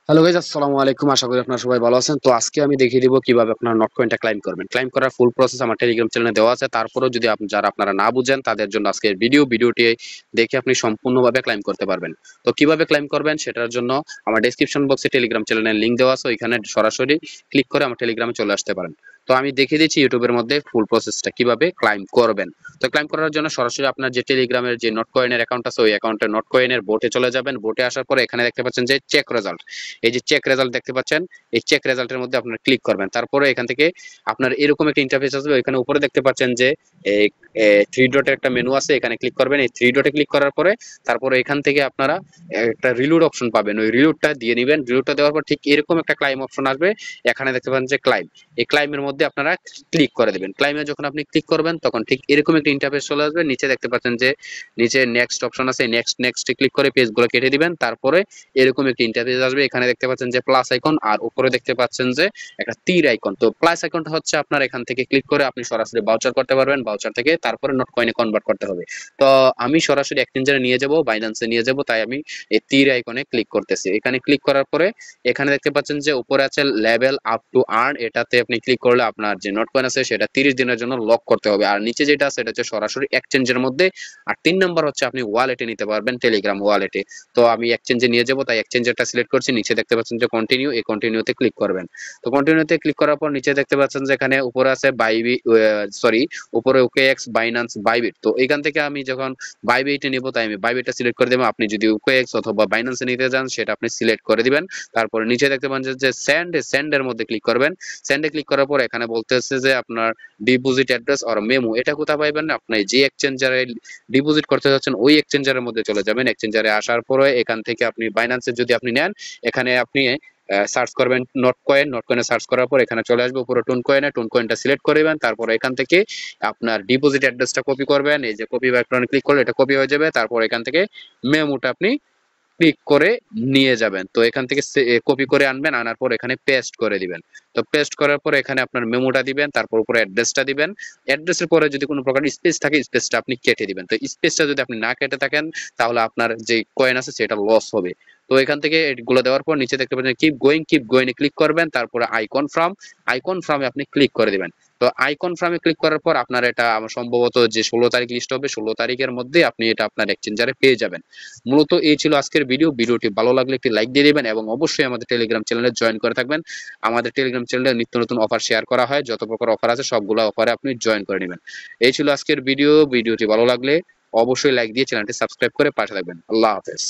Hello guys, আসসালামু আলাইকুম। আশা করি আপনারা সবাই ভালো আছেন। তো আজকে আমি দেখিয়ে দিব কিভাবে আপনারা নট কয়েনটা ক্লাইম করবেন। ক্লাইম করার ফুল প্রসেস আমার টেলিগ্রাম চ্যানেলে দেওয়া আছে। তারপরেও যদি যারা আপনারা না বুঝেন তাদের জন্য আজকের ভিডিওটি দেখে আপনি সম্পূর্ণভাবে ক্লাইম করতে পারবেন। তো কিভাবে ক্লাইম করবেন সেটার জন্য আমার ডেসক্রিপশন বক্সে টেলিগ্রাম চ্যানেলের লিংক দেওয়া আছে, ওইখানে সরাসরি ক্লিক করে আমার টেলিগ্রামে চলে আসতে পারেন। তো আমি দেখিয়ে দিচ্ছি ইউটিউবের মধ্যে ফুল প্রসেসটা কিভাবে ক্লাইম করবেন। তো ক্লাইম করার জন্য সরাসরি আপনার যে টেলিগ্রামের যে নট কয়েনের অ্যাকাউন্ট আছে ওই অ্যাকাউন্টে নট কয়েনের বোটে চলে যাবেন। বোটে আসার পরে এখানে দেখতে পাচ্ছেন যে চেক রেজাল্ট, এই যে চেক রেজাল্ট দেখতে পাচ্ছেন, এই চেক রেজাল্টের মধ্যে আপনার ক্লিক করবেন। তারপরে এখান থেকে আপনার এরকম একটা ইন্টারফেস আসবে। এখানে উপরে দেখতে পাচ্ছেন যে এই থ্রি ডটের একটা মেনু আছে, এখানে ক্লিক করবেন। এই থ্রি ডটে ক্লিক করার পরে তারপরে এখান থেকে আপনারা একটা রিলোড অপশন পাবেন, ওই রিলোডটা দিয়ে নেবেন। রিলোডটা দেওয়ার পর ঠিক এরকম একটা ক্লাইম অপশন আসবে। এখানে দেখতে পাচ্ছেন যে ক্লাইম, এই ক্লাইমের মধ্যে আপনারা ক্লিক করে দেবেন। ক্লাইমে যখন আপনি ক্লিক করবেন তখন ঠিক এরকম একটা ইন্টারফেস চলে আসবে। নিচে দেখতে পাচ্ছেন যে নিচে নেক্সট অপশন আছে, নেক্সটে ক্লিক করে পেজগুলো কেটে দিবেন। তারপরে এরকম একটা ইন্টারফেস আসবে। এখানে দেখতে পাচ্ছেন যে প্লাস আইকন, আর উপরে দেখতে পাচ্ছেন যে একটা তীর আইকন। তো প্লাস আইকনটা হচ্ছে আপনার এখান থেকে ক্লিক করে আপনি সরাসরি ভাউচার করতে পারবেন। ভাউচার থেকে তারপরে নোট কয়েনে কনভার্ট করতে হবে। তো আমি সরাসরি এক্সচেঞ্জারে নিয়ে যাব, বাইন্যান্সে নিয়ে যাব, তাই আমি এই তীর আইকনে ক্লিক করতেছি। এখানে ক্লিক করার পরে এখানে দেখতে পাচ্ছেন যে উপরে আছে লেভেল আপ টু আর্ন, এটাতে আপনি ক্লিক করলে আপনার যে নোট কয়েন আছে সেটা 30 দিনের জন্য লক করতে হবে। আর নিচে যেটা আছে এটা হচ্ছে সরাসরি এক্সচেঞ্জের মধ্যে। আর 3 নম্বর হচ্ছে আপনি ওয়ালেটে নিতে পারবেন, টেলিগ্রাম ওয়ালেটে। তো আমি এক্সচেঞ্জে নিয়ে যাব, তাই এক্সচেঞ্জারটা সিলেক্ট করছি। নিচে দেখতে পাচ্ছেন যে কন্টিনিউ, এই কন্টিনিউতে ক্লিক করবেন। তো কন্টিনিউতে ক্লিক করার পর নিচে দেখতে পাচ্ছেন যে এখানে উপরে আছে উপরে ওকেএক্স, বাইন্যান্স, বাইবিট। তো এখান থেকে আমি যখন বাইবিটে নিব তাই আমি বাইবিটটা সিলেক্ট করে দেবো। আপনি যদি ওকেএক্স অথবা বাইন্যান্সে নিতে যান সেটা আপনি সিলেক্ট করে দিবেন। তারপরে নিচে দেখতে পাচ্ছেন যে সেন্ডের মধ্যে ক্লিক করবেন। সেন্ডে ক্লিক করার পর এখানে বলতেছে যে আপনার ডিপোজিট অ্যাড্রেস অর মেমো, এটা কোথায় পাইবেন? আপনি যে এক্সচেঞ্জারে ডিপোজিট করতে যাচ্ছেন ওই এক্সচেঞ্জারের মধ্যে চলে যাবেন। এক্সচেঞ্জারে আসার পরে এখান থেকে আপনি বাইন্যান্সে যদি আপনি নেন, এখানে আপনি সার্চ করবেন নোট কয়েন। নোট কয়েনে সার্চ করার পর এখানে চলে আসবে উপরে টুন কয়েনটা সিলেক্ট করবেন। তারপর এখান থেকে আপনার ডিপোজিট অ্যাড্রেসটা কপি করবেন। এই যে কপি বাটনে ক্লিক করলে এটা কপি হয়ে যাবে। তারপর এখান থেকে মেমোটা আপনি ক্লিক করে নিয়ে যাবেন। তো এখান থেকে কপি করে আনবেন, আনার পর এখানে পেস্ট করে দিবেন। তো পেস্ট করার পর এখানে আপনার মেমোটা দিবেন, তারপর উপরে অ্যাড্রেসটা দিবেন। অ্যাড্রেসের পরে যদি কোনো প্রকার স্পেস থাকে স্পেসটা আপনি কেটে দিবেন। তো স্পেসটা যদি আপনি না কেটে থাকেন তাহলে আপনার যে কয়েন আছে সেটা লস হবে। তো এখান থেকে এগুলো দেওয়ার পর নিচে দেখতে পাচ্ছেন কিপ গোয়িং এ ক্লিক করবেন। তারপরে আইকন ফ্রমে আপনি ক্লিক করে দিবেন। তো আইকন ফ্রমে ক্লিক করার পর আপনার এটা সম্ভবত যে 16 তারিখ লিস্ট হবে, 16 তারিখের মধ্যে আপনি এটা আপনার এক্সচেঞ্জারে পেয়ে যাবেন। মূলত এই ছিল আজকের ভিডিওটি ভালো লাগলে একটি লাইক দিয়ে দিবেন এবং অবশ্যই আমাদের টেলিগ্রাম চ্যানেলে জয়েন করে থাকবেন। আমাদের টেলিগ্রাম চ্যানেলে নিত্য নতুন অফার শেয়ার করা হয়, যত প্রকার অফার আছে সবগুলো অফারে আপনি জয়েন করে নেবেন। এই ছিল আজকের ভিডিওটি ভালো লাগলে অবশ্যই লাইক দিয়ে চ্যানেলটি সাবস্ক্রাইব করে পাশে থাকবেন। আল্লাহ হাফেজ।